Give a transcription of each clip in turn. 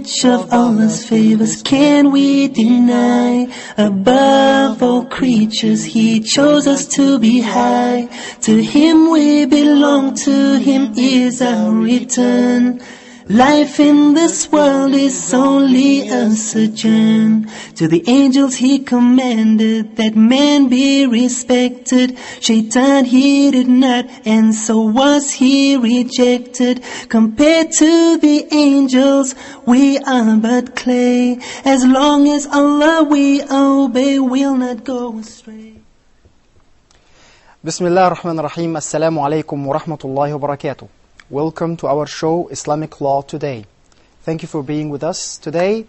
which of Allah's favors can we deny? Above all creatures He chose us to be high. To Him we belong, to Him is our return. Life in this world is only a sojourn. To the angels He commanded that man be respected. Shaitan heeded not, and so was he rejected. Compared to the angels, we are but clay. As long as Allah we obey, we'll not go astray. Bismillah ar-Rahman ar-Rahim. Assalamu alaikum wa rahmatullahi wa barakatuh. Welcome to our show, Islamic Law Today. Thank you for being with us today.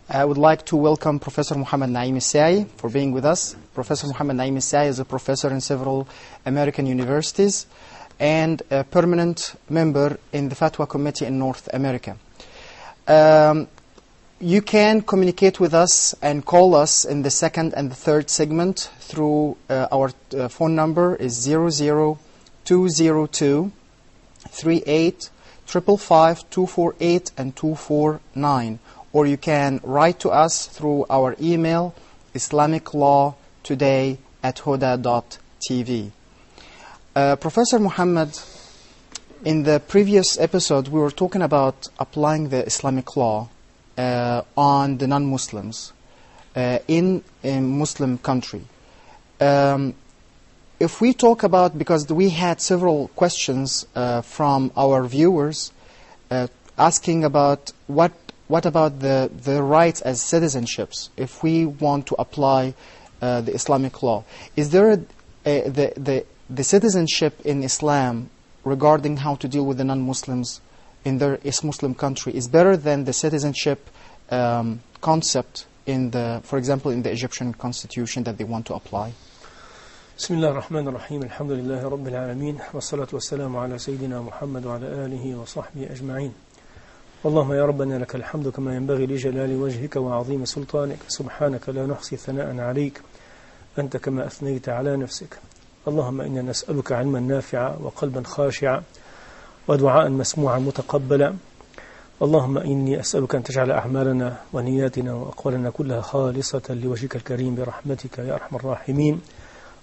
I would like to welcome Professor Muhammad Naem Asaee for being with us. Professor Muhammad Naem Asaee is a professor in several American universities and a permanent member in the Fatwa Committee in North America. You can communicate with us and call us in the second and the third segment through our phone number is 00202 38 555 248 and 249, or you can write to us through our email islamiclawtoday@huda.tv. Professor Muhammad, in the previous episode we were talking about applying the Islamic law on the non-Muslims in a Muslim country. If we talk about, because we had several questions from our viewers asking about what about the rights as citizenships if we want to apply the Islamic law. Is there the citizenship in Islam regarding how to deal with the non-Muslims in their Muslim country is better than the citizenship concept in for example, in the Egyptian constitution that they want to apply? بسم الله الرحمن الرحيم الحمد لله رب العالمين والصلاة والسلام على سيدنا محمد وعلى آله وصحبه أجمعين. اللهم يا ربنا لك الحمد كما ينبغي لجلال وجهك وعظيم سلطانك. سبحانك لا نحصي ثناء عليك أنت كما أثنيت على نفسك. اللهم إنا نسألك علما نافعا وقلبا خاشعا ودعاء مسموعا متقبلا. اللهم إني أسألك أن تجعل أعمالنا ونياتنا وأقوالنا كلها خالصة لوجهك الكريم برحمتك يا أرحم الراحمين.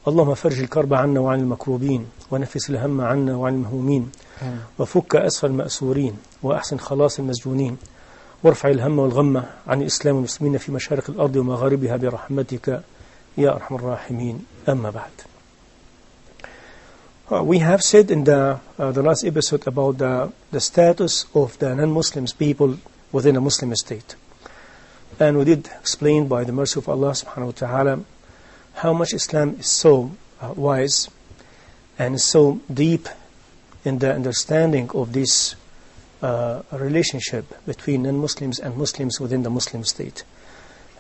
اللهم فرج الكرب عنا وعن المكروبين ونفس الهم عنا وعن المهمومين وفك أسر المأسورين وأحسن خلاص المسجونين وارفع الهم والغم عن الإسلام والمسلمين في مشارق الأرض ومغاربها برحمتك يا أرحم الراحمين. أما بعد. We have said in the last episode about the status of the non-Muslims people within a Muslim state. And we did explain by the mercy of Allah subhanahu wa ta'ala how much Islam is so wise and so deep in the understanding of this relationship between non-Muslims and Muslims within the Muslim state.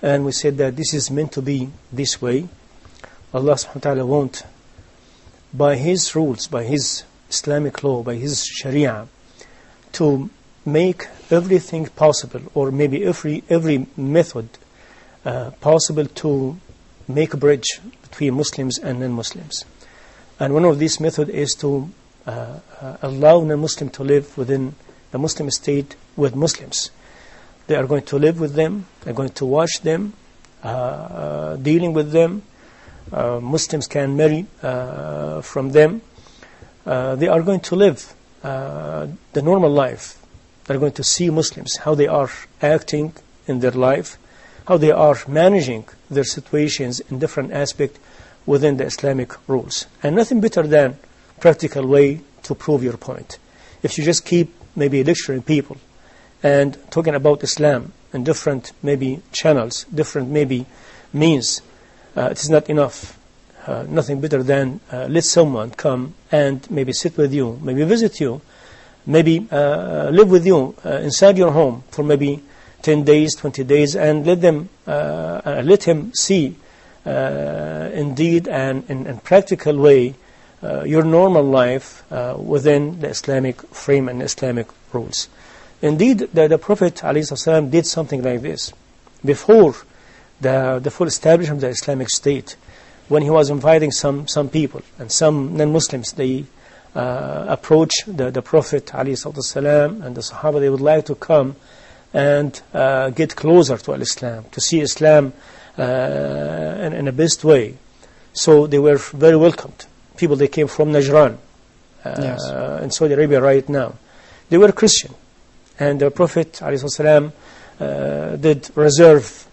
And we said that this is meant to be this way. Allah subhanahu wa ta'ala won't, by His rules, by His Islamic law, by His Sharia, to make everything possible, or maybe every method possible to make a bridge between Muslims and non-Muslims. And one of these methods is to allow non-Muslim to live within the Muslim state with Muslims. They are going to live with them, they're going to watch them, dealing with them. Muslims can marry from them. They are going to live the normal life. They're going to see Muslims, how they are acting in their life, how they are managing their situations in different aspects within the Islamic rules. And nothing better than practical way to prove your point. If you just keep maybe lecturing people and talking about Islam in different maybe channels, different maybe means, it is not enough. Nothing better than let someone come and maybe sit with you, maybe visit you, maybe live with you inside your home for maybe 10 days, 20 days, and let him see indeed and in practical way your normal life within the Islamic frame and Islamic rules. Indeed, the Prophet ﷺ did something like this before the full establishment of the Islamic State. When he was inviting some people and some non-Muslims, they approached the Prophet ﷺ and the Sahaba. They would like to come and get closer to Islam, to see Islam in a best way. So they were very welcomed. People, they came from Najran in Saudi Arabia right now. They were Christian. And the Prophet ﷺ, did reserve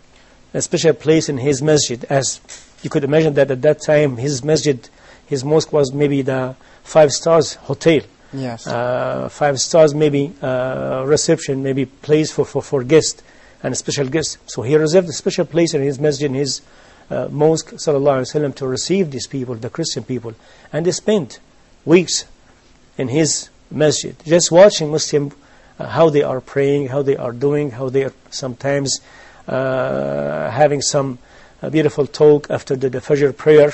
a special place in his masjid. As you could imagine that at that time, his masjid, his mosque was maybe the 5 stars hotel. Yes. 5 stars maybe reception, maybe place for guests and special guests. So he reserved a special place in his masjid, in his mosque, sallallahu alaihi wasallam, to receive these people, the Christian people. And they spent weeks in his masjid, just watching Muslim, how they are praying, how they are doing, how they are sometimes having some beautiful talk after the Fajr prayer.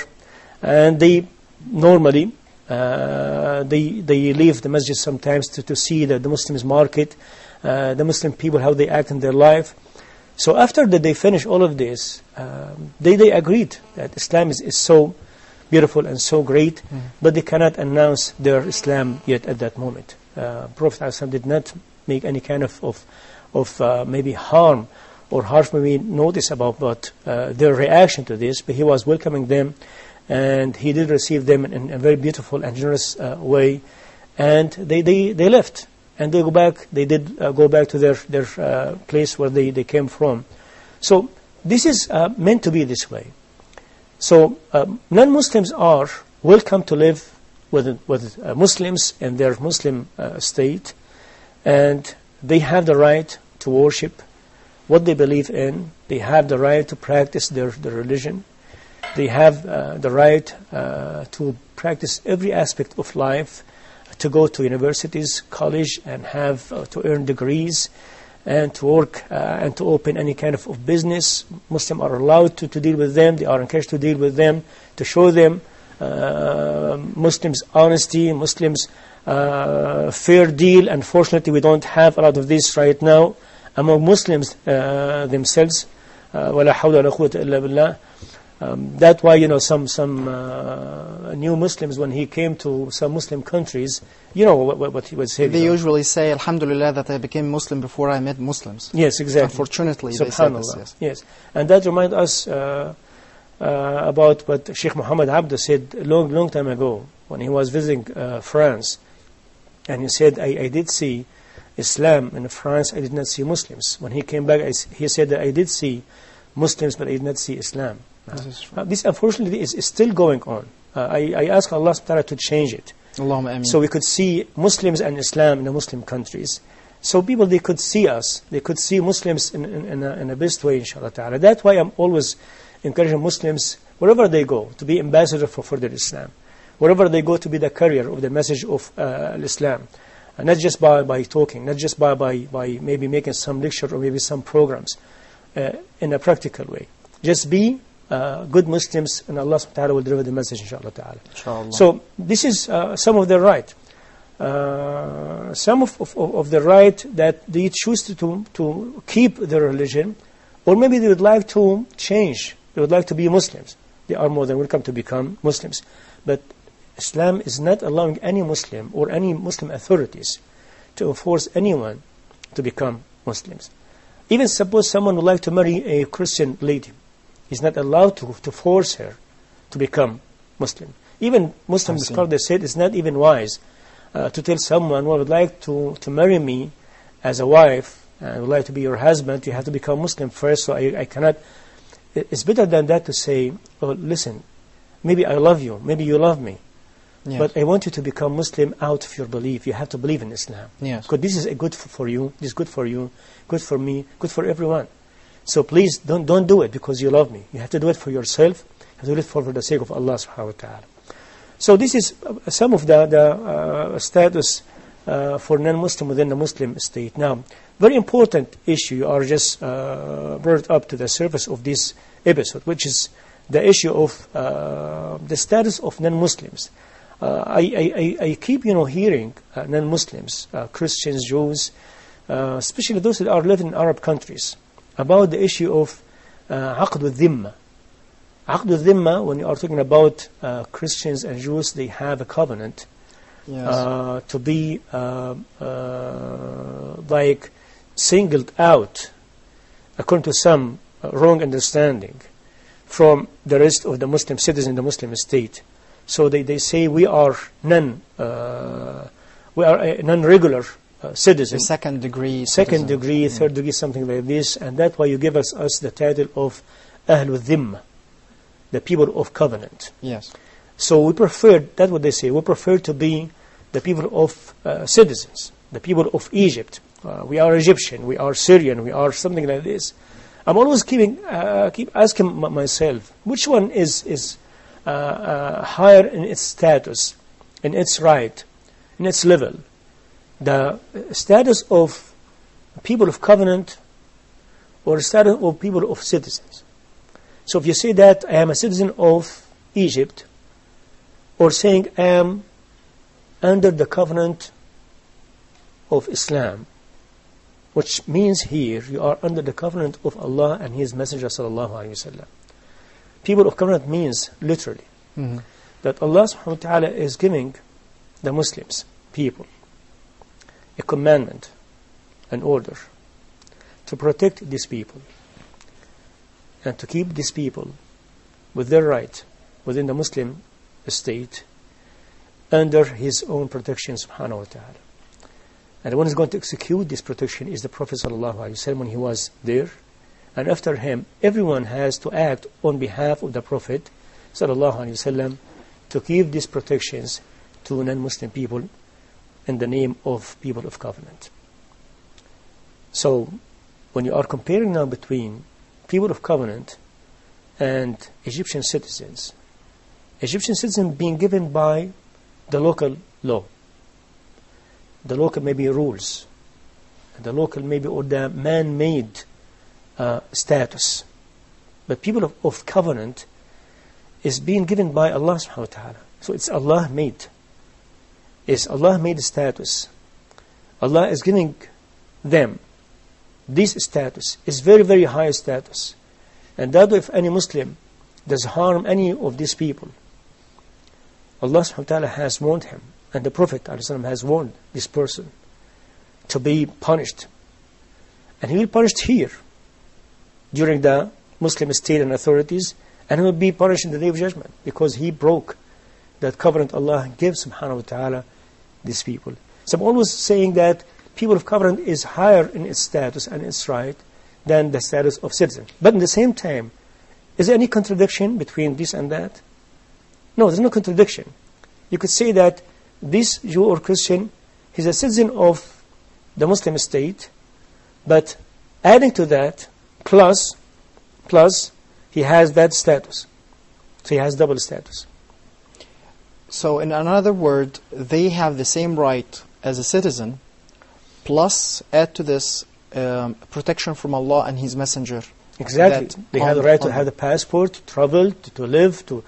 And they normally, they leave the masjid sometimes to see the Muslims market, the Muslim people, how they act in their life. So after that they finish all of this, they agreed that Islam is so beautiful and so great, but they cannot announce their Islam yet at that moment. Prophet ﷺ did not make any kind of maybe harm or harsh maybe notice about their reaction to this, but he was welcoming them, and he did receive them in a very beautiful and generous way, and they left. And they go back. They did go back to their place where they came from. So this is meant to be this way. So non-Muslims are welcome to live with Muslims in their Muslim state, and they have the right to worship what they believe in. They have the right to practice their religion. They have the right to practice every aspect of life, to go to universities, college, and have to earn degrees, and to work and to open any kind of business. Muslims are allowed to deal with them. They are encouraged to deal with them, to show them Muslims' honesty, Muslims' fair deal. Unfortunately, we don't have a lot of this right now among Muslims themselves. وَلَا حَوْلَ وَلَا قُوَّةَ إِلَّا بِاللَّهِ. That's why, some new Muslims, when he came to some Muslim countries, what he would say. They usually say, Alhamdulillah, that I became Muslim before I met Muslims. Yes, exactly. Unfortunately, they say this. Yes. And that reminds us about what Sheikh Muhammad Abdu said a long time ago when he was visiting France. And he said, I did see Islam in France, I did not see Muslims. When he came back, he said that I did see Muslims, but I did not see Islam. This unfortunately is still going on. I ask Allah subhanahu wa ta'ala to change it. Allahumma ameen. So we could see Muslims and Islam in the Muslim countries. So people, they could see us. They could see Muslims in a best way, inshallah ta'ala. That's why I'm always encouraging Muslims, wherever they go, to be ambassador for their Islam. Wherever they go, to be the carrier of the message of Islam. Not just by talking, not just by maybe making some lecture or maybe some programs, in a practical way. Just be good Muslims, and Allah subhanahu wa ta'ala will deliver the message, inshallah ta'ala. Inshallah. So this is some of their right. Some of the right that they choose to keep their religion, or maybe they would like to change. They would like to be Muslims. They are more than welcome to become Muslims. But Islam is not allowing any Muslim or any Muslim authorities to force anyone to become Muslims. Even suppose someone would like to marry a Christian lady, he's not allowed to force her to become Muslim. Even Muslim scholars said it's not even wise to tell someone, well, I would like to marry me as a wife, and I would like to be your husband, you have to become Muslim first, so I cannot. It's better than that to say, oh, listen, maybe I love you, maybe you love me, yes, but I want you to become Muslim out of your belief. You have to believe in Islam. Yes. Because this is a good for you, this is good for you, good for me, good for everyone. So please don't do it because you love me. You have to do it for yourself. You have to do it for the sake of Allah subhanahu wa ta'ala. So this is some of the status for non-Muslim within the Muslim state. Now, very important issue you are just brought up to the surface of this episode, which is the issue of the status of non-Muslims. I keep hearing non-Muslims, Christians, Jews, especially those that are living in Arab countries, about the issue of عقد الذمة. عقد الذمة, when you are talking about Christians and Jews, they have a covenant, yes, to be like singled out, according to some wrong understanding, from the rest of the Muslim citizens in the Muslim state. So they say we are non-regular citizens. Second degree, third degree, something like this, and that's why you give us the title of Ahlul Dhimma, the people of covenant. Yes. So we prefer, that's what they say, we prefer to be the people of citizens, the people of Egypt. We are Egyptian, we are Syrian, we are something like this. I'm always keep asking myself, which one is higher in its status, in its right, in its level? The status of people of covenant or the status of people of citizens? So if you say that I am a citizen of Egypt, or saying I am under the covenant of Islam, which means here you are under the covenant of Allah and His Messenger sallallahu alaihi wasallam. People of covenant means literally that Allah subhanahu wa ta'ala is giving the Muslims, people, a commandment, an order to protect these people and to keep these people with their right within the Muslim state under His own protection subhanahu wa ta'ala. And the one who is going to execute this protection is the Prophet sallallahu alaihi wasallam when he was there. And after him, everyone has to act on behalf of the Prophet sallallahu alaihi wasallam to give these protections to non-Muslim people in the name of people of covenant. So, when you are comparing now between people of covenant and Egyptian citizens being given by the local law, the local maybe rules, the local maybe or the man-made status, but people of covenant is being given by Allah subhanahu wa ta'ala. So it's Allah made. It's Allah made status. Allah is giving them this status. It's very, very high status. And that if any Muslim does harm any of these people, Allah subhanahu wa ta'ala has warned him, and the Prophet ﷺ has warned this person to be punished. And he will be punished here during the Muslim state and authorities, and he will be punished in the Day of Judgment because he broke that covenant Allah gives subhanahu wa ta'ala these people. So I'm always saying that people of covenant is higher in its status and its right than the status of citizen. But at the same time, is there any contradiction between this and that? No, there's no contradiction. You could say that this Jew or Christian, he's a citizen of the Muslim state, but adding to that, plus he has that status. So he has double status. So in another word, they have the same right as a citizen, plus add to this protection from Allah and His Messenger. Exactly. They have the right to have the passport, to travel, to live, to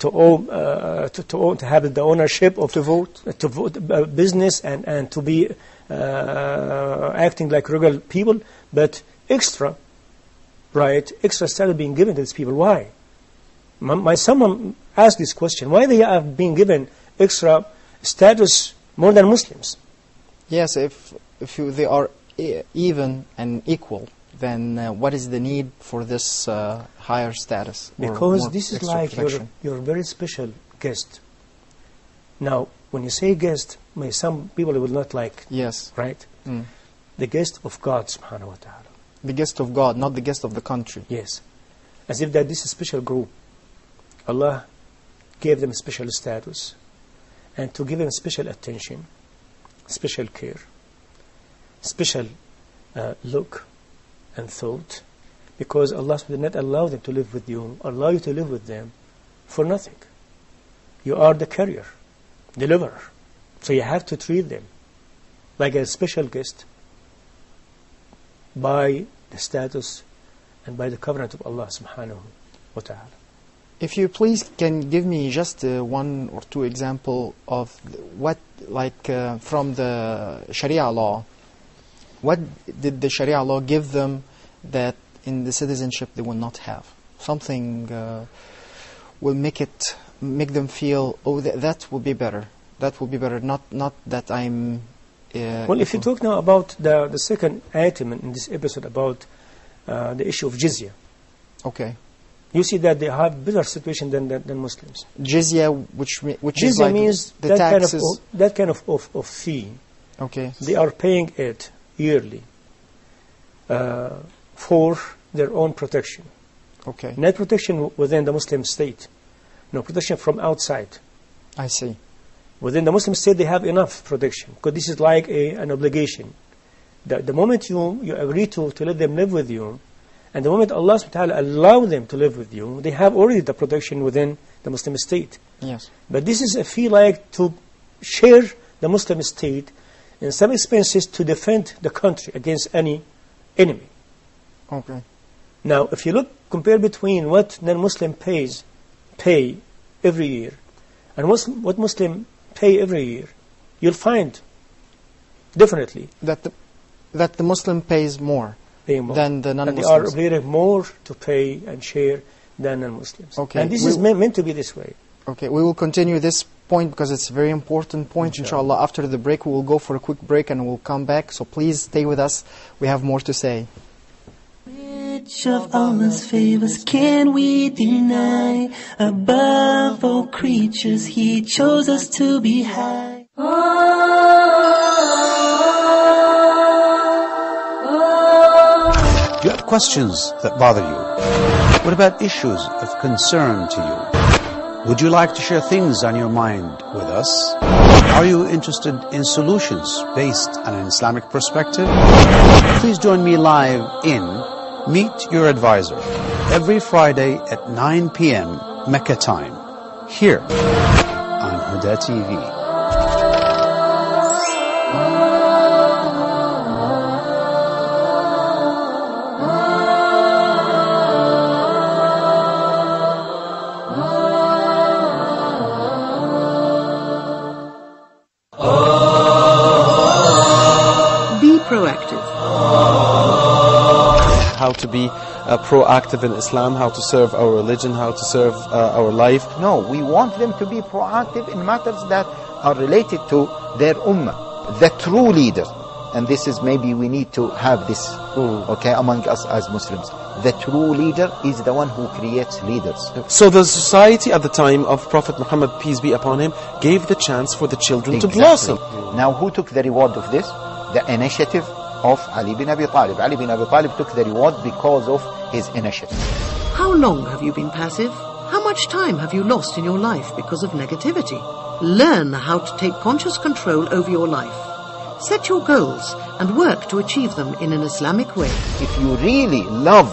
own, to have the ownership of, to vote, business, and to be acting like regular people, but extra status being given to these people. Why? Someone asked this question: why they are being given extra status more than Muslims? Yes, if they are even and equal, then what is the need for this higher status? Because this is like your very special guest. Now, when you say guest, some people will not like. Yes. Right? Mm. The guest of God, subhanahu wa ta'ala. The guest of God, not the guest of the country. Yes. As if that this is a special group. Allah gave them special status, and to give them special attention, special care, special look and thought, because Allah did not allow them to live with you, allow you to live with them for nothing. You are the carrier, deliverer, so you have to treat them like a special guest by the status and by the covenant of Allah subhanahu wa ta'ala. If you please can give me just one or two example of what, like from the Sharia law, what did the Sharia law give them that in the citizenship they will not have? Something will make them feel, oh, that will be better. That will be better. Not that I'm Well, if you talk now about the second item in this episode about the issue of jizya, Okay. you see that they have better situation than Muslims. Jizya, which Jizya is like means the that taxes. kind of fee. Okay. They are paying it yearly for their own protection. Okay. Not protection within the Muslim state. No, protection from outside. I see. Within the Muslim state, they have enough protection, because this is like an obligation. The moment you agree to let them live with you, and the moment Allah subhanahu wa ta'ala allow them to live with you, they have already the protection within the Muslim state. Yes. But this is a fee like to share the Muslim state in some expenses to defend the country against any enemy. Okay. Now, if you look, compare between what non-Muslim pay every year and what Muslim pay every year, you'll find definitely That the Muslim pays more paying more. than the And they are non-Muslims. obligated more to pay and share than non-Muslims. Okay. And this is meant to be this way. Okay, we will continue this point because it's a very important point, inshallah. After the break, we will go for a quick break and we'll come back. So please stay with us. We have more to say. Which of Allah's favors can we deny? Above all creatures, He chose us to be high. You have questions that bother you. What about issues of concern to you? Would you like to share things on your mind with us? Are you interested in solutions based on an Islamic perspective? Please join me live in Meet Your Advisor every Friday at 9 p.m. Mecca time, here on Huda TV. Be proactive. How to be proactive in Islam, how to serve our religion, how to serve our life. No, we want them to be proactive in matters that are related to their ummah, the true leader. And this is maybe we need to have this, okay, among us as Muslims. The true leader is the one who creates leaders. So the society at the time of Prophet Muhammad, peace be upon him, gave the chance for the children to blossom. Now who took the reward of this? The initiative of Ali bin Abi Talib. Ali bin Abi Talib took the reward because of his initiative. How long have you been passive? How much time have you lost in your life because of negativity? Learn how to take conscious control over your life. Set your goals and work to achieve them in an Islamic way. If you really love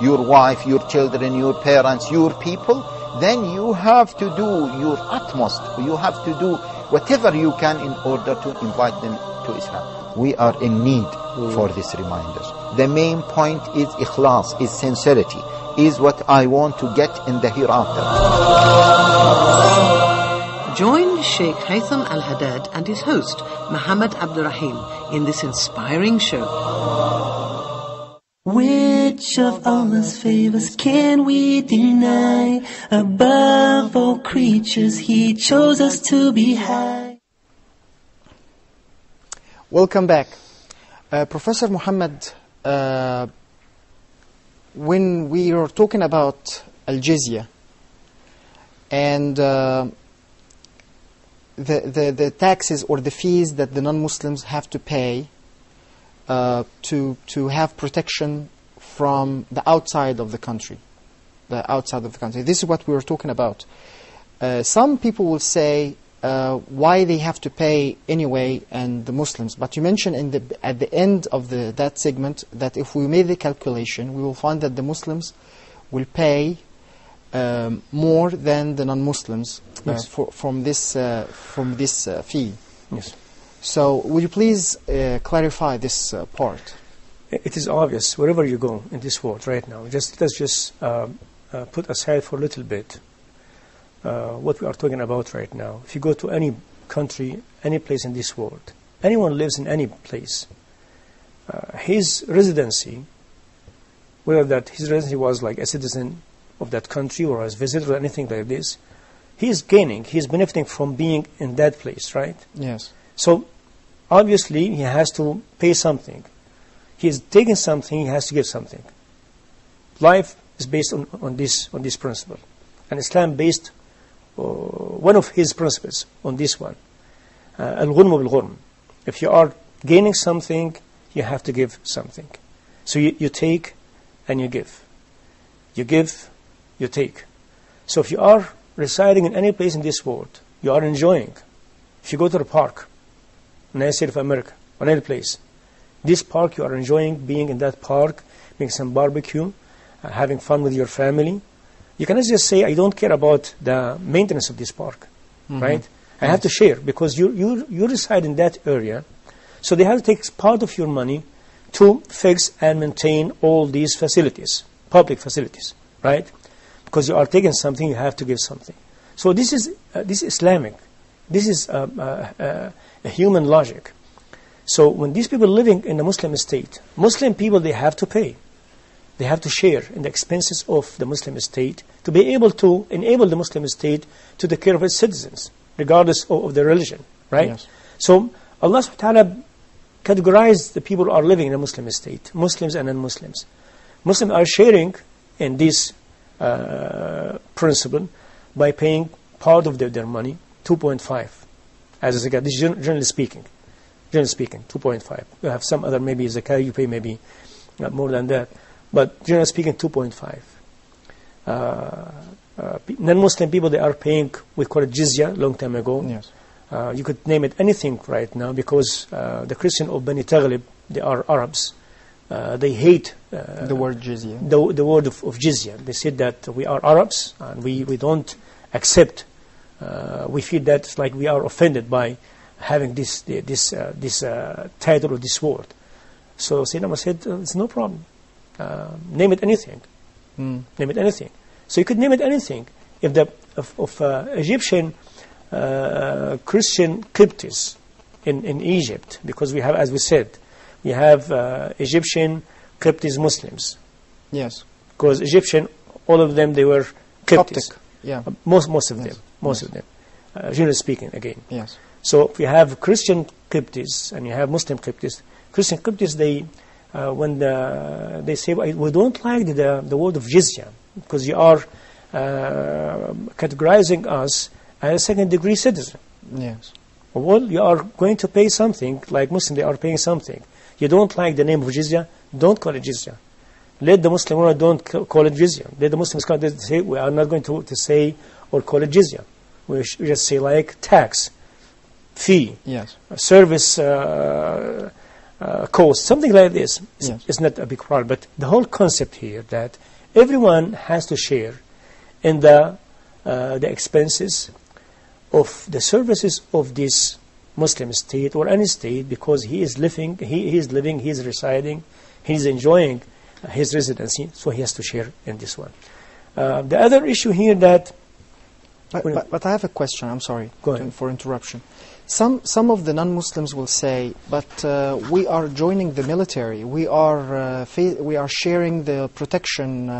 your wife, your children, your parents, your people, then you have to do your utmost. You have to do whatever you can in order to invite them to Islam. We are in need for this reminder. The main point is ikhlas, is sincerity, is what I want to get in the hereafter. Join Sheikh Haytham Al-Haddad and his host, Muhammad Abdurrahim, in this inspiring show. Which of Allah's favors can we deny? Above all creatures, He chose us to be high. Welcome back. Professor Muhammad, when we are talking about al-jizya and the taxes or the fees that the non-Muslims have to pay to have protection from the outside of the country. This is what we were talking about. Some people will say why they have to pay anyway, and the Muslims. But you mentioned at the end of that segment that if we made the calculation, we will find that the Muslims will pay more than the non-Muslims from this fee. Yes. So would you please clarify this part? It is obvious wherever you go in this world right now. Let's just put aside for a little bit what we are talking about right now. If you go to any country, any place in this world, anyone lives in any place, his residency, whether that his residency was like a citizen of that country or as visitor or anything like this, he is gaining, he is benefiting from being in that place, right? Yes. So obviously he has to pay something. He is taking something, he has to give something. Life is based on this principle. And Islam based one of his principles on this one. Al-ghunm bil-ghurm. If you are gaining something, you have to give something. So you take and you give. You give, you take. So if you are residing in any place in this world, you are enjoying. If you go to the park, United States of America, or any place, this park, you are enjoying being in that park, making some barbecue, having fun with your family. You cannot just say, I don't care about the maintenance of this park, right? I have to share, because you reside in that area. So they have to take part of your money to fix and maintain all these facilities, public facilities, right? Because you are taking something, you have to give something. So this is Islamic. This is a human logic. So when these people living in a Muslim state, Muslim people, they have to pay. They have to share in the expenses of the Muslim state to be able to enable the Muslim state to take care of its citizens, regardless of their religion, right? Yes. So Allah subhanahu wa ta'ala categorized the people who are living in a Muslim state, Muslims and non-Muslims. Muslims are sharing in this principle by paying part of their money, 2.5, as a zakat. This is generally speaking. Generally speaking, 2.5. You have some other, maybe zakat, you pay maybe more than that. But generally speaking, 2.5. Non-Muslim people, they are paying, we call it jizya, long time ago. Yes. You could name it anything right now, because the Christian of Bani Taghlib, they are Arabs. They hate the word jizya. The word of jizya. They said that we are Arabs and we don't accept. We feel that it's like we are offended by having this title or this word. So Sayyidina said, it's no problem. Name it anything. Name it anything. So you could name it anything. If Egyptian Christian Copts in Egypt, because we have, as we said, we have Egyptian Copts Muslims. Yes. Because Egyptian, all of them, they were Coptic. Yeah. Most of them. Most of them. Generally speaking, again. Yes. So if you have Christian Copts and you have Muslim Copts, Christian Copts, they when they say, we don't like the word of jizya, because you are categorizing us as a second-degree citizen. Yes. Well, you are going to pay something, like Muslims, they are paying something. You don't like the name of jizya, don't call it jizya. Let the Muslim world don't call it jizya. Let the Muslims say, we are not going to say or call it jizya. We just say like tax, fee, yes, service cost, something like this. Yes. It's not a big problem. But the whole concept here that everyone has to share in the expenses of the services of this Muslim state or any state, because he is living, he is residing, he is enjoying his residency, so he has to share in this one. The other issue here that... But I have a question, I'm sorry for interruption. Some of the non-Muslims will say, but we are joining the military. We are sharing the protection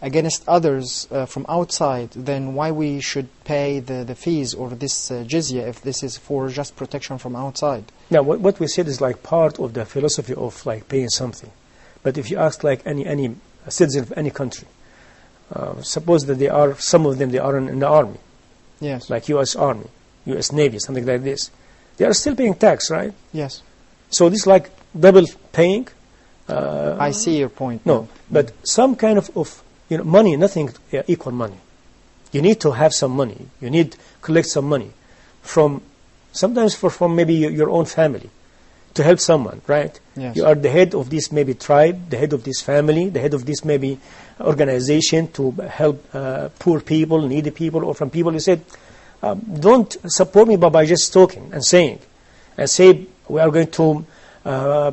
against others from outside. Then why we should pay the fees or this jizya if this is for just protection from outside? Now, what we said is like part of the philosophy of like paying something. But if you ask like any citizen of any country, suppose that some of them are in the army, yes, like U.S. Army, U.S. Navy, something like this. They are still paying tax, right? Yes. So this is like double paying. I see your point. No, but some kind of money, nothing equal money. You need to have some money. You need to collect some money sometimes from maybe your own family to help someone, right? Yes. You are the head of this maybe tribe, the head of this family, the head of this maybe organization to help poor people, needy people, or from people. You said, don't support me by just talking and saying, and say we are going to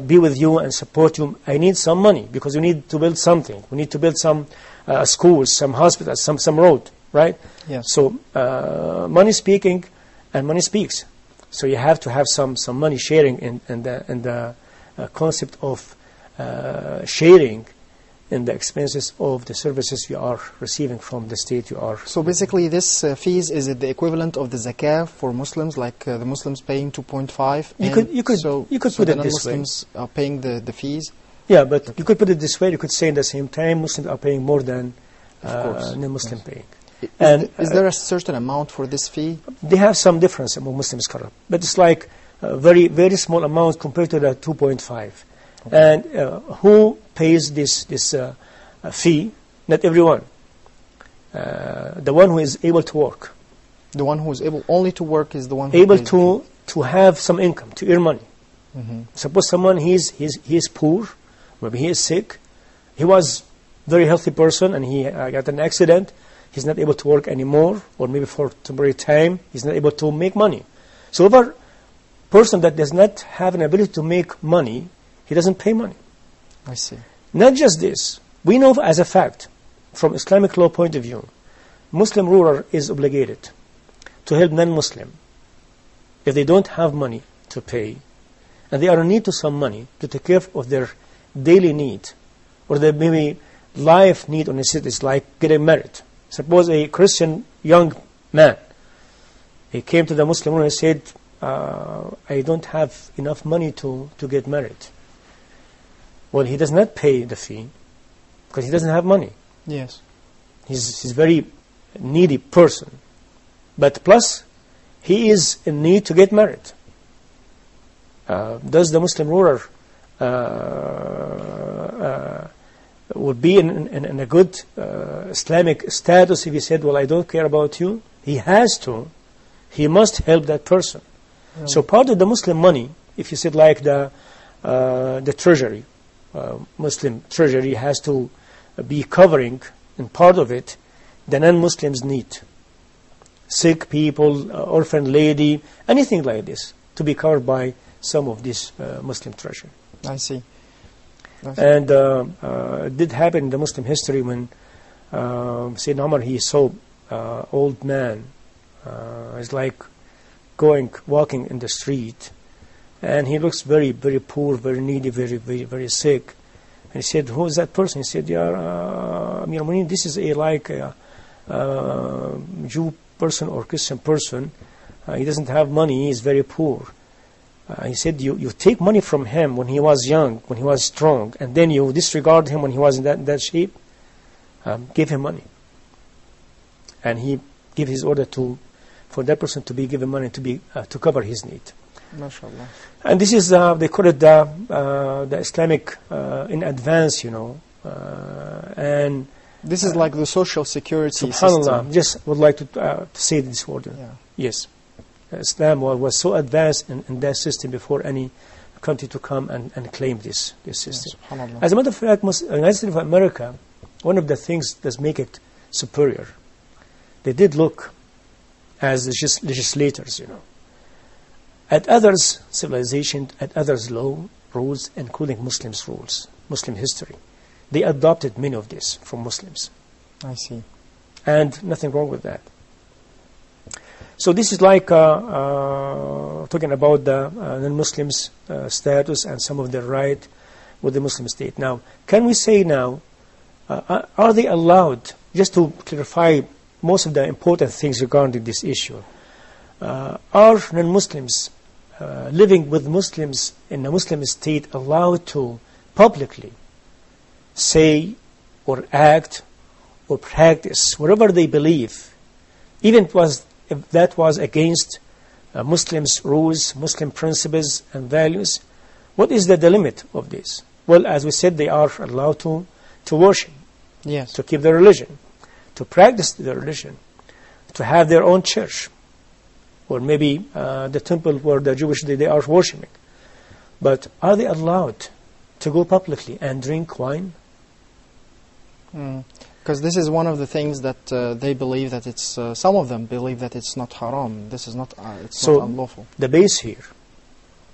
be with you and support you. I need some money because we need to build something. We need to build some schools, some hospitals, some road, right? Yes. So money speaking and money speaks. So you have to have some money sharing, and the concept of sharing in the expenses of the services you are receiving from the state you are. So basically this fees, is it the equivalent of the zakah for Muslims, like the Muslims paying 2.5? You could put it this way. Muslims are paying the fees? Yeah, but you could put it this way. You could say at the same time Muslims are paying more than non-Muslim paying. Is there a certain amount for this fee? They have some difference among Muslims, correct, but it's like a very, very small amount compared to the 2.5. Okay. And who pays this fee? Not everyone. The one who is able to work. The one who is able only to work is the one who able pays to have some income, to earn money. Mm-hmm. Suppose someone he is poor, maybe he is sick. He was very healthy person and he got an accident. He's not able to work anymore, or maybe for temporary time he's not able to make money. So if a person that does not have an ability to make money, he doesn't pay money. I see. Not just this. We know as a fact, from Islamic law point of view, Muslim ruler is obligated to help non-Muslim if they don't have money to pay, and they are in need to some money to take care of their daily need, or their maybe life need or necessities, like getting married. Suppose a Christian young man, he came to the Muslim ruler and said, I don't have enough money to get married. Well, he does not pay the fee because he doesn't have money. Yes. He's a very needy person. But plus, he is in need to get married. Does the Muslim ruler would be in a good Islamic status if he said, well, I don't care about you? He has to. He must help that person. Mm. So part of the Muslim money, if you said like the treasury, Muslim treasury has to be covering, in part of it, the non-Muslims' need. Sick people, orphan lady, anything like this, to be covered by some of this Muslim treasury. I see. And it did happen in the Muslim history when Sayyidina Umar, he saw old man, he's like walking in the street, and he looks very, very poor, very needy, very, very, very sick. And he said, who is that person? He said, this is a Jew person or Christian person. He doesn't have money, he's very poor. He said, you take money from him when he was young, when he was strong, and then you disregard him when he was in that shape. Give him money. And he gave his order for that person to be given money to cover his need. MashaAllah. And this is, they call it the Islamic in advance, and this is like the social security subhanallah, system. Just would like to say this word. Yeah. Yes. Islam was so advanced in that system before any country to come and claim this system. Yes, as a matter of fact, United States of America, one of the things that make it superior, they did look as legislators, at others' civilization, at others' law, rules, including Muslims' rules, Muslim history. They adopted many of this from Muslims. I see. And nothing wrong with that. So this is like talking about the non-Muslims' status and some of their right with the Muslim state. Now, can we say now, are they allowed, just to clarify most of the important things regarding this issue, are non-Muslims living with Muslims in a Muslim state allowed to publicly say or act or practice whatever they believe, even if that was against Muslims' rules, Muslim principles and values? What is the limit of this? Well, as we said, they are allowed to worship, yes, to keep their religion, to practice their religion, to have their own church, or maybe the temple where the Jewish they are worshiping. But are they allowed to go publicly and drink wine? Because this is one of the things that they believe that it's, some of them believe that it's not haram. This is not, it's not unlawful. The base here,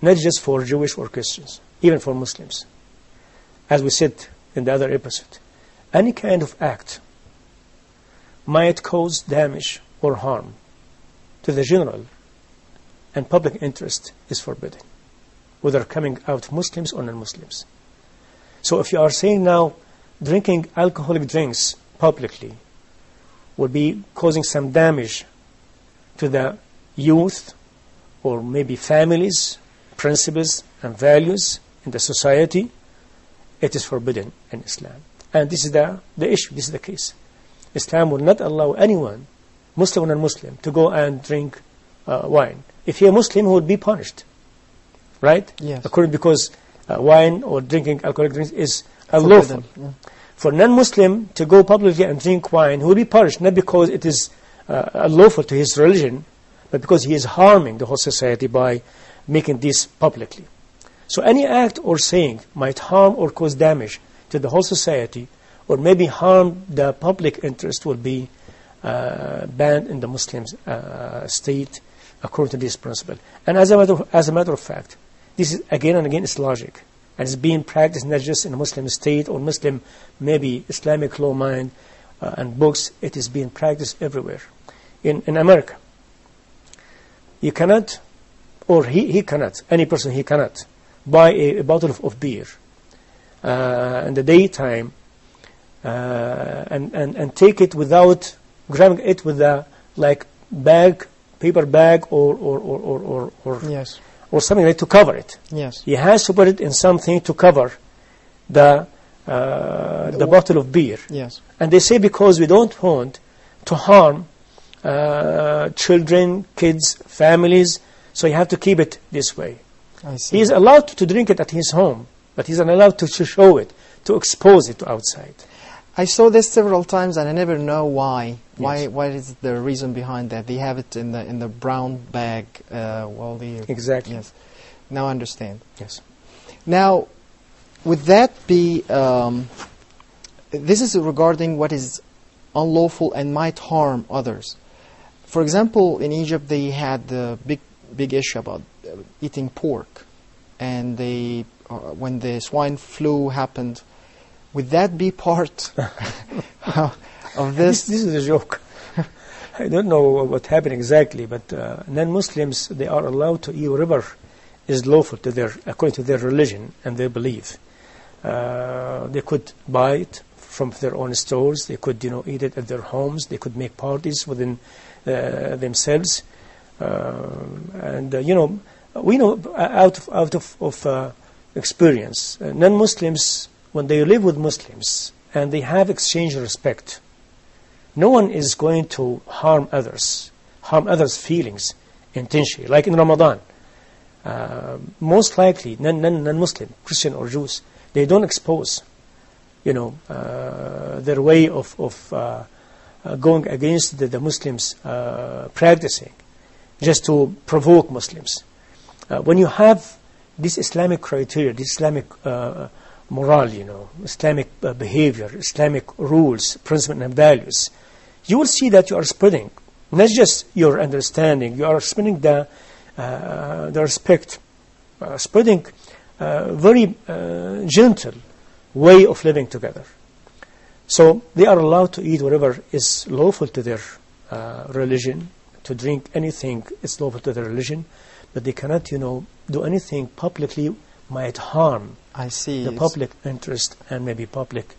not just for Jewish or Christians, even for Muslims, as we said in the other episode, any kind of act might cause damage or harm to the general and public interest is forbidden, whether coming out Muslims or non-Muslims. So if you are saying now drinking alcoholic drinks publicly would be causing some damage to the youth or maybe families, principles and values in the society, it is forbidden in Islam. And this is the issue, this is the case. Islam will not allow anyone, Muslim or non-Muslim, to go and drink wine. If he is a Muslim, he would be punished. Right? Yes. Because wine or drinking alcoholic drinks is unlawful. Yeah. For non-Muslim to go publicly and drink wine, he will be punished, not because it is unlawful to his religion, but because he is harming the whole society by making this publicly. So any act or saying might harm or cause damage to the whole society, or maybe harm the public interest, will be banned in the Muslim state according to this principle. And as a matter of fact, this is again and again, it's logic. And it's being practiced not just in a Muslim state or Muslim, maybe Islamic law mind and books. It is being practiced everywhere. In America, you cannot, or he cannot, any person, he cannot buy a bottle of beer in the daytime and take it without grabbing it with a bag, paper bag or Yes. or something like to cover it. Yes. He has to put it in something to cover the bottle of beer. Yes. And they say because we don't want to harm children, kids, families, so you have to keep it this way. I see. He is allowed to drink it at his home, but he's not allowed to show it, to expose it to outside. I saw this several times, and I never know why. Yes. Why is the reason behind that? They have it in the brown bag. Exactly. Yes. Now I understand. Yes. Now, would that be? This is regarding what is unlawful and might harm others. For example, in Egypt, they had the big issue about eating pork, and they when the swine flu happened. Would that be part of this? This is a joke. I don't know what happened exactly, but non-Muslims, they are allowed to eat whatever is lawful to according to their religion and their belief. They could buy it from their own stores. They could, eat it at their homes. They could make parties within themselves. We know out of experience, non-Muslims, when they live with Muslims and they have exchanged respect, no one is going to harm others' feelings intentionally. Like in Ramadan, most likely non-Muslim, Christian or Jews, they don't expose, their way of going against the Muslims practicing, just to provoke Muslims. When you have this Islamic criteria, this Islamic moral, Islamic behavior, Islamic rules, principles and values, you will see that you are spreading not just your understanding, you are spreading the respect, spreading very gentle way of living together. So they are allowed to eat whatever is lawful to their religion, to drink anything is lawful to their religion, but they cannot, do anything publicly might harm the public interest and maybe public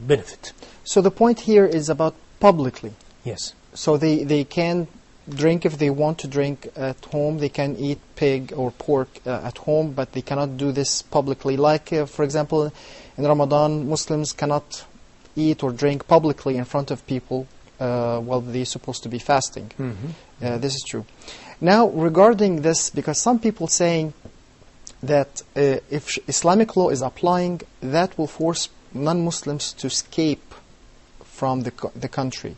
benefit. So the point here is about publicly. Yes. So they can drink if they want to drink at home. They can eat pig or pork at home, but they cannot do this publicly. Like, for example, in Ramadan, Muslims cannot eat or drink publicly in front of people while they're supposed to be fasting. Mm-hmm. This is true. Now, regarding this, because some people saying that if Islamic law is applying, that will force non-Muslims to escape from the country.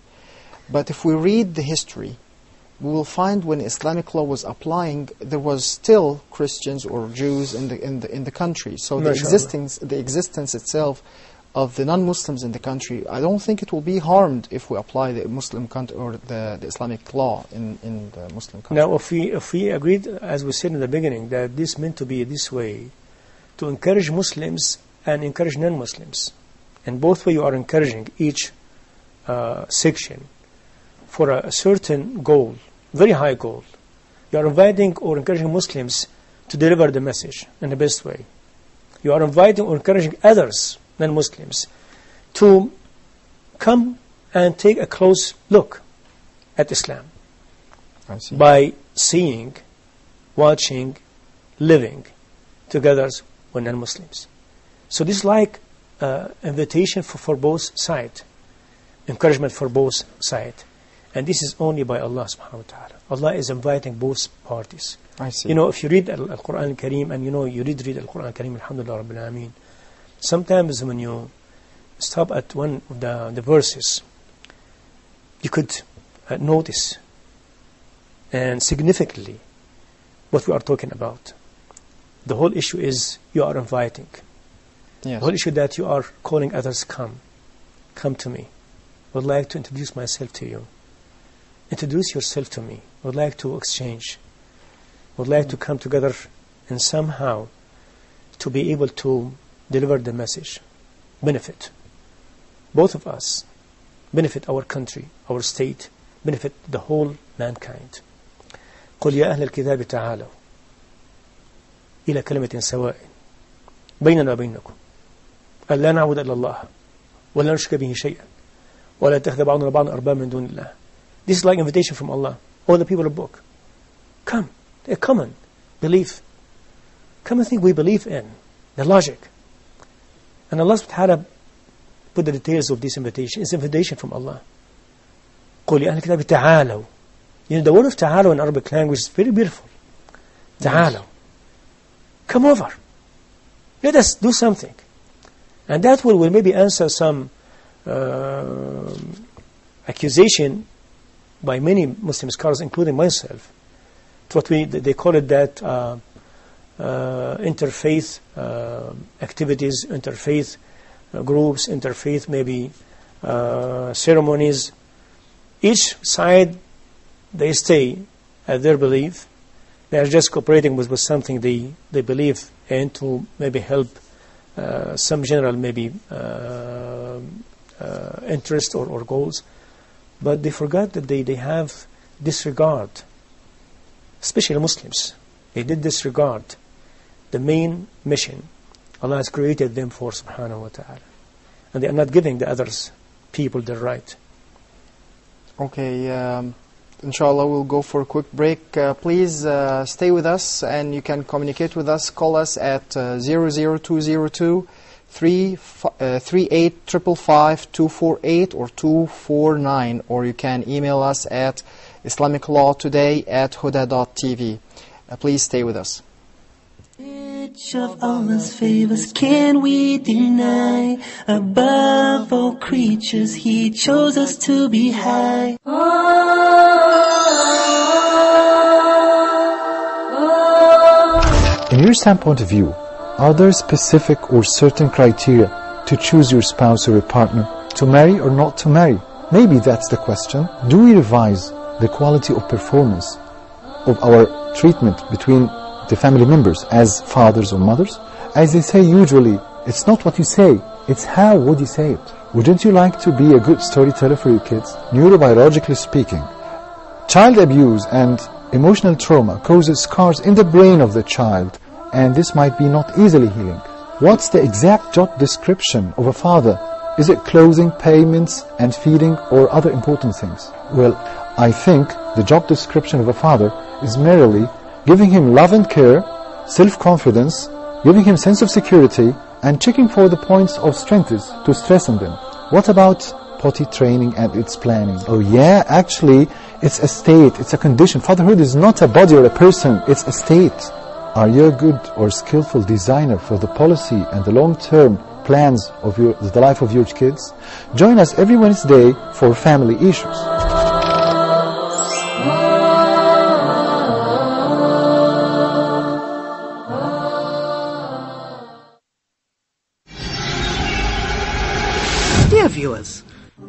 But if we read the history, we will find when Islamic law was applying, there was still Christians or Jews in the country. So the existence itself of the non-Muslims in the country, I don't think it will be harmed if we apply the Muslim country or the Islamic law in the Muslim country. Now, if we agreed, as we said in the beginning, that this meant to be this way, to encourage Muslims and encourage non-Muslims, and both way you are encouraging each section for a certain goal, very high goal. You are inviting or encouraging Muslims to deliver the message in the best way. You are inviting or encouraging others, non-Muslims, to come and take a close look at Islam. I see. By seeing, watching, living together with non-Muslims. So this is like invitation for both sides, encouragement for both sides. And this is only by Allah subhanahu wa ta'ala. Allah is inviting both parties. I see. You know, if you read Al-Qur'an Al-Kareem, and you know, you read Al-Qur'an Al-Kareem, Alhamdulillah Rabbil Alameen, sometimes when you stop at one of the verses, you could notice and significantly what we are talking about. The whole issue is you are inviting. Yes. The whole issue that you are calling others, come to me. I would like to introduce myself to you. Introduce yourself to me. I would like to exchange. I would like to come together and somehow to be able to deliver the message. Benefit both of us. Benefit our country, our state. Benefit the whole mankind. قل يا أهل الكتاب تعالوا إلى كلمة سواء بيننا وبينكم ألا نعبد إلا الله ولا نشرك به شيئا ولا يتخذ بعضنا بعضا أربابا من دون الله. This is like invitation from Allah. All the people of the book, come, come and believe. Come and think we believe in the logic. And Allah subhanahu wa ta'ala put the details of this invitation. It's an invitation from Allah. قل يا أهل الكتاب تعالوا. You know, the word of ta'ala in Arabic language is very beautiful. Ta'ala. Come over. Let us do something. And that will maybe answer some accusation by many Muslim scholars, including myself. It's what they call it that interfaith activities, interfaith groups, interfaith maybe ceremonies. Each side, they stay at their belief. They are just cooperating with something they believe in to maybe help some general maybe interest or goals. But they forgot that they have disregard, especially Muslims. They did disregard the main mission Allah has created them for, subhanahu wa ta'ala. And they are not giving the others people their right. Okay, inshallah we'll go for a quick break. Please stay with us, and you can communicate with us. Call us at 00202 38555 248 or 249, or you can email us at islamiclawtoday@huda.tv. Please stay with us. Which of Allah's favors can we deny? Above all creatures He chose us to be high. In your standpoint of view, are there specific or certain criteria to choose your spouse or a partner, to marry or not to marry? Maybe that's the question. Do we revise the quality of performance of our treatment between the family members as fathers or mothers? As they say usually, it's not what you say, it's how would you say it. Wouldn't you like to be a good storyteller for your kids? Neurobiologically speaking, child abuse and emotional trauma causes scars in the brain of the child, and this might be not easily healing. What's the exact job description of a father? Is it clothing, payments and feeding, or other important things? Well, I think the job description of a father is merely giving him love and care, self-confidence, giving him sense of security, and checking for the points of strengths to strengthen them. What about potty training and its planning? Oh yeah, actually, it's a state, it's a condition. Fatherhood is not a body or a person, it's a state. Are you a good or skillful designer for the policy and the long-term plans of the life of your kids? Join us every Wednesday for family issues. Dear viewers,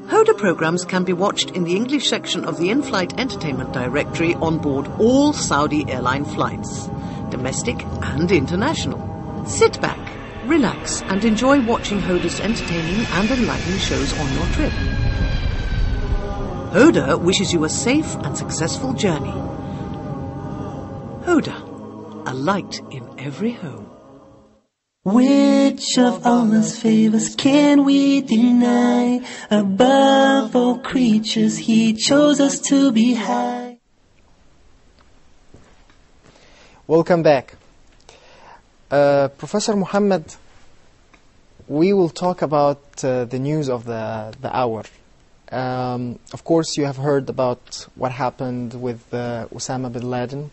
Huda programs can be watched in the English section of the in-flight entertainment directory on board all Saudi airline flights, domestic and international. Sit back, relax and enjoy watching Huda's entertaining and enlightening shows on your trip. Huda wishes you a safe and successful journey. Huda, a light in every home. Which of Allah's favors can we deny? Above all creatures, He chose us to be high. Welcome back. Professor Muhammad, we will talk about the news of the hour. Of course, you have heard about what happened with Osama bin Laden.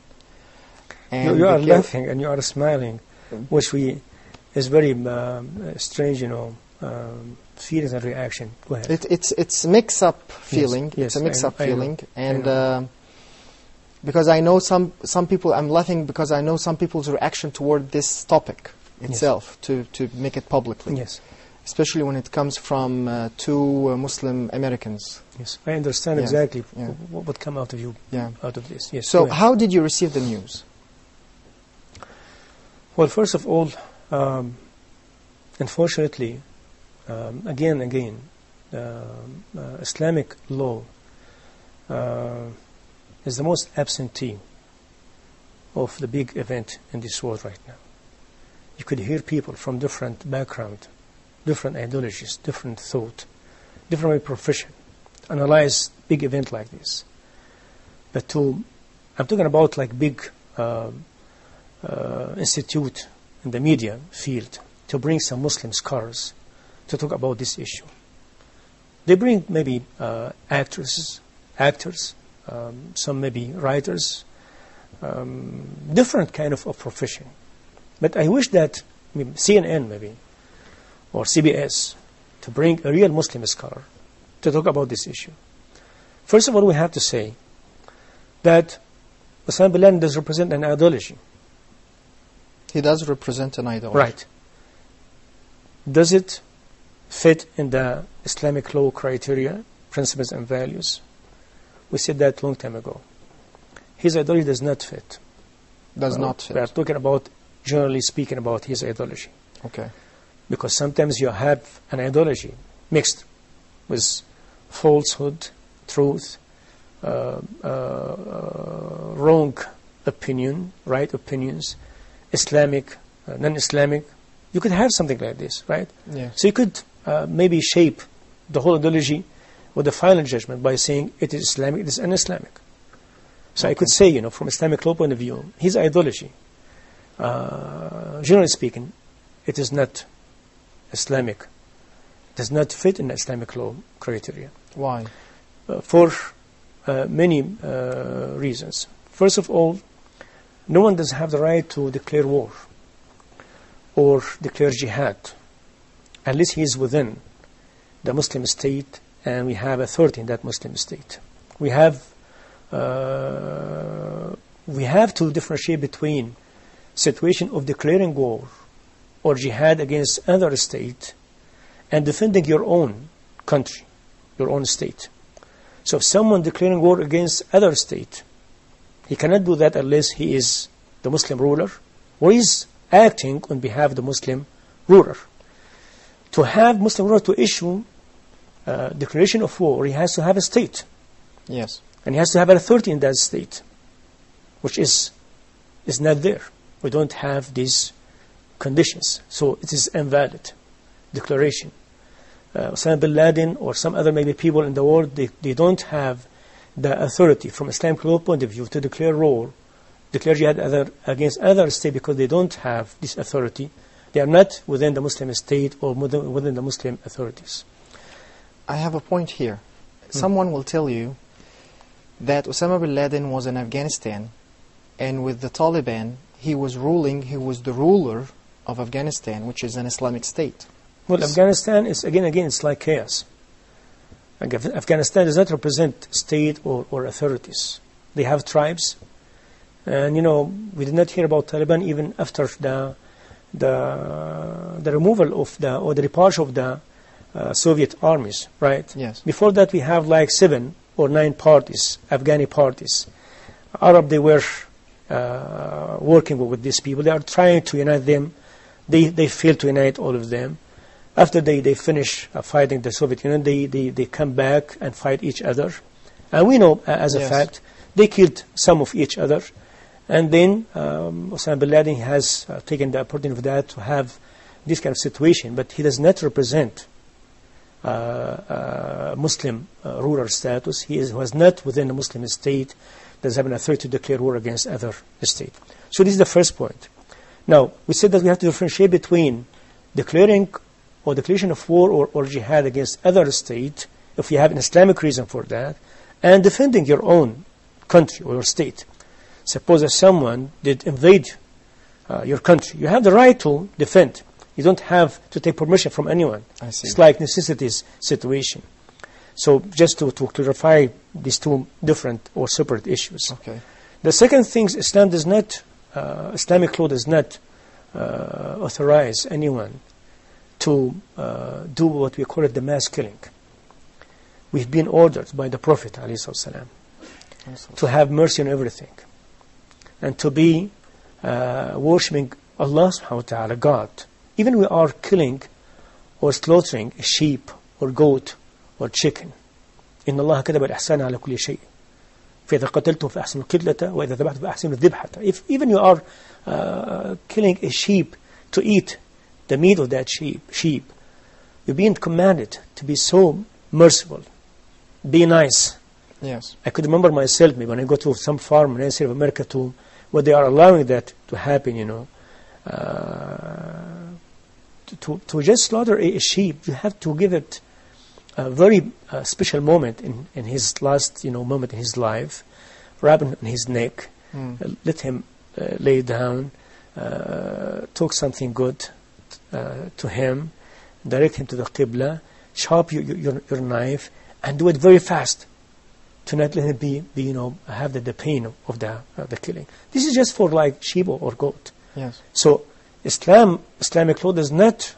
And you are laughing and you are smiling, which is very strange, feelings and reaction. Go ahead. It's mix-up feeling. Yes, it's a mix-up feeling, and because I know some people, I'm laughing because I know some people's reaction toward this topic itself, to make it publicly. Yes. Especially when it comes from two Muslim Americans. Yes, I understand exactly what come out of you out of this. Yes. So how did you receive the news? Well, first of all, unfortunately, again, Islamic law is the most absentee of the big event in this world right now. You could hear people from different background, different ideologies, different thought, different profession, analyze big event like this. But I'm talking about like big institute in the media field to bring some Muslim scholars to talk about this issue. They bring maybe actors, some maybe writers, different kind of profession. But I wish that CNN maybe, or CBS, to bring a real Muslim scholar to talk about this issue. First of all, we have to say that Osama bin Laden does represent an ideology. He does represent an ideology. Right. Does it fit in the Islamic law criteria, principles and values? We said that a long time ago. His ideology does not fit. Does not fit. We are talking about, generally speaking, about his ideology. Okay. Because sometimes you have an ideology mixed with falsehood, truth, wrong opinion, right opinions, Islamic, non-Islamic. You could have something like this, right? Yeah. So you could maybe shape the whole ideology with the final judgment by saying it is Islamic, it is un-Islamic. So I could say, from Islamic law point of view, his ideology, generally speaking, it is not Islamic, does not fit in the Islamic law criteria. Why? For many reasons. First of all, no one does have the right to declare war or declare jihad unless he is within the Muslim state and we have authority in that Muslim state. We have to differentiate between situation of declaring war or jihad against other state and defending your own country, your own state. So if someone declaring war against other state, he cannot do that unless he is the Muslim ruler or is acting on behalf of the Muslim ruler. To have Muslim ruler to issue declaration of war, he has to have a state. Yes. And he has to have an authority in that state, which is not there. We don't have these conditions. So it is invalid declaration. Osama bin Laden or some other maybe people in the world, they don't have the authority from Islamic law point of view to declare war, declare jihad against other state because they don't have this authority. They are not within the Muslim state or within the Muslim authorities. I have a point here. Someone will tell you that Osama bin Laden was in Afghanistan, and with the Taliban, he was the ruler of Afghanistan, which is an Islamic state. Well, Afghanistan is, again, it's like chaos. Afghanistan does not represent state or authorities. They have tribes. And, we did not hear about Taliban even after the removal of or the departure of the Soviet armies, right? Yes. Before that, we have like 7 or 9 parties, Afghani parties. Arab, they were working with these people. They are trying to unite them. They fail to unite all of them. After they finish fighting the Soviet Union, they come back and fight each other. And we know, as a fact, they killed some of each other. And then Osama bin Laden has taken the opportunity of that to have this kind of situation, but he does not represent Muslim ruler status. He was not within a Muslim state, does have an authority to declare war against other state. So this is the first point. Now, we said that we have to differentiate between declaring or declaration of war or jihad against other state, if you have an Islamic reason for that, and defending your own country or your state. Suppose that someone did invade your country. You have the right to defend. You don't have to take permission from anyone. I see. It's like necessities situation. So just to clarify these two different or separate issues. Okay. The second thing, Islam does not, Islamic law does not authorize anyone to do what we call it the mass killing. We've been ordered by the Prophet ﷺ to have mercy on everything and to be worshipping Allah subhanahu wa ta'ala, God. Even we are killing or slaughtering a sheep or goat or chicken. إن الله كتب الإحسان على كل شيء فإذا قتلتم فأحسنوا القتلة وإذا ذبحتم فأحسنوا الذبحة. If even you are killing a sheep to eat the meat of that sheep, you're being commanded to be so merciful, be nice. Yes. I could remember myself, maybe when I go to some farm in the United States of America, to where they are allowing that to happen, you know, to just slaughter a sheep, you have to give it a very special moment in his last, you know, moment in his life, wrap on his neck, let him lay down, talk something good to him, direct him to the Qibla, sharp your knife, and do it very fast, to not let him be you know, have the pain of the killing. This is just for like sheep or goat. Yes. So Islamic law does not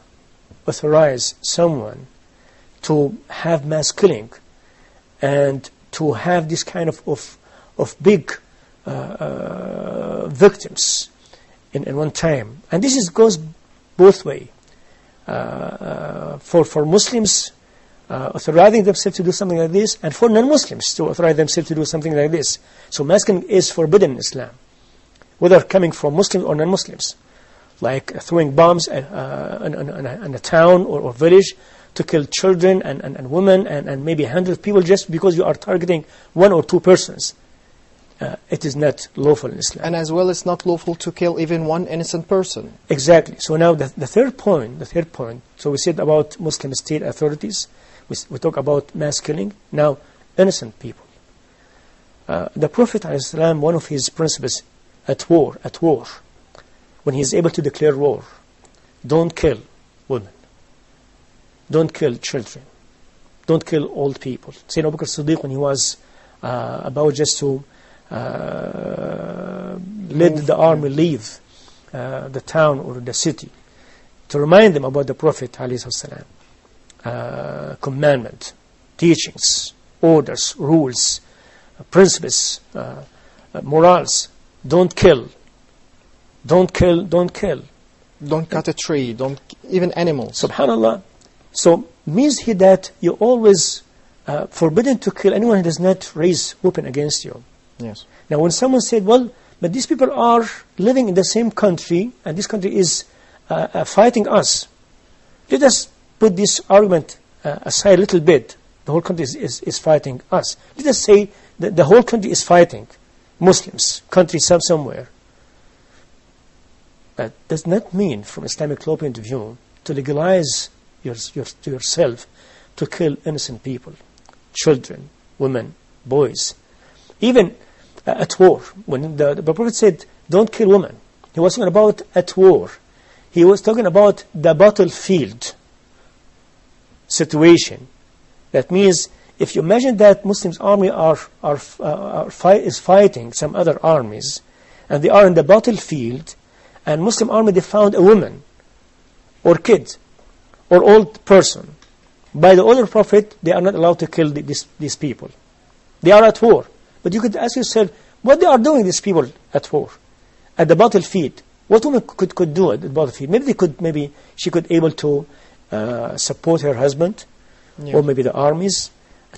authorize someone to have mass killing and to have this kind of big victims in one time. And this goes both way. For Muslims authorizing themselves to do something like this, and for non-Muslims to authorize themselves to do something like this. So mass killing is forbidden in Islam, whether coming from Muslims or non-Muslims, like throwing bombs in a town or village to kill children and women and maybe 100 people just because you are targeting one or two persons. It is not lawful in Islam. And as well, it's not lawful to kill even one innocent person. Exactly. So now the third point, so we said about Muslim state authorities, we talk about mass killing, now innocent people. The Prophet ﷺ, one of his principles at war, when he is able to declare war, don't kill women, don't kill children, don't kill old people. Sayyidina Abu Bakr Siddiq, when he was about just to let the army leave the town or the city, to remind them about the Prophet ﷺ, commandment, teachings, orders, rules, principles, morals. Don't kill. Don't kill. Don't kill. Don't cut a tree. Don't even animals. Subhanallah. So means here that you're always forbidden to kill anyone who does not raise weapon against you. Yes. Now, when someone said, "Well, but these people are living in the same country, and this country is fighting us," let us put this argument aside a little bit. The whole country is fighting us. Let us say that the whole country is fighting Muslims, country somewhere. That does not mean, from Islamic law point of view, to legalize yourself to kill innocent people, children, women, boys. Even at war, when the Prophet said, "Don't kill women," he was talking about at war. He was talking about the battlefield situation. That means, if you imagine that Muslims' army is fighting some other armies, and they are in the battlefield, and Muslim army, they found a woman, or kid, or old person. By the order of Prophet, they are not allowed to kill these people. They are at war. But you could ask yourself, what they are doing, these people at war, at the battlefield? What woman could do at the battlefield? Maybe she could able to support her husband, or maybe the armies,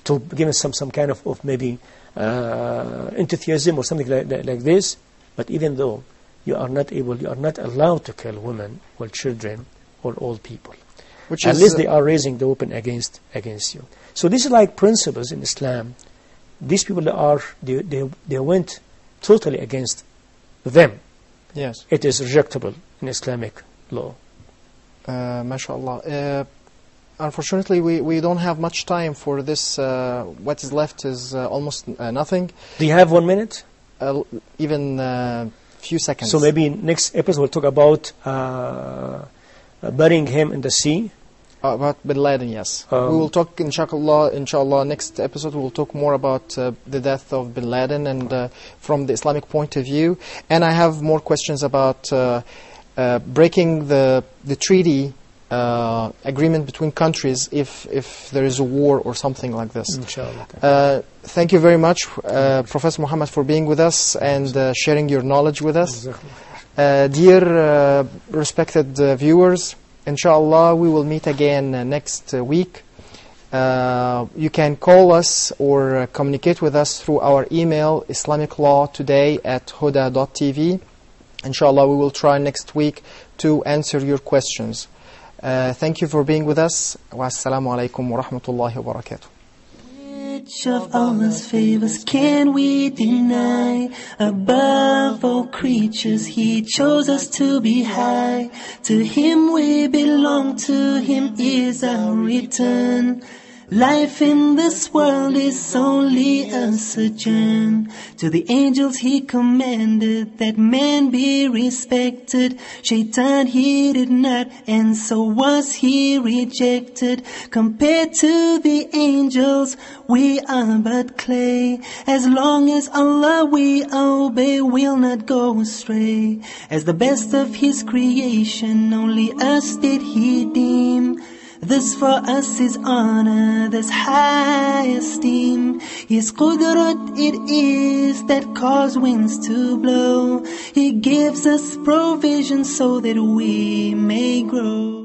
to give us some kind of maybe enthusiasm or something like this. But even though you are not allowed to kill women or children or old people. Which Unless they are raising the weapon against you. So this is like principles in Islam. These people they went totally against them. Yes. It is rejectable in Islamic law. MashaAllah. Unfortunately, we don't have much time for this. What is left is almost nothing. Do you have 1 minute? Even few seconds. So maybe next episode we'll talk about burying him in the sea. About Bin Laden, yes. We will talk, inshallah, next episode we will talk more about the death of Bin Laden and from the Islamic point of view. And I have more questions about breaking the treaty agreement between countries if there is a war or something like this. Inshallah. Thank you very much, Professor Muhammad, for being with us and sharing your knowledge with us. Dear respected viewers, inshallah, we will meet again next week. You can call us or communicate with us through our email, islamiclawtoday@huda.tv. Inshallah, we will try next week to answer your questions. Thank you for being with us. Wassalamu alaikum wa rahmatullahi wa barakatuh. Which of Allah's favors can we deny? Above all creatures He chose us to be high. To Him we belong, to Him is our return. Life in this world is only a sojourn. To the angels He commanded that man be respected. Shaitan he did not, and so was he rejected. Compared to the angels, we are but clay. As long as Allah we obey, we'll not go astray. As the best of His creation, only us did He deem. This for us is honor, this high esteem. His qudrat it is that cause winds to blow. He gives us provision so that we may grow.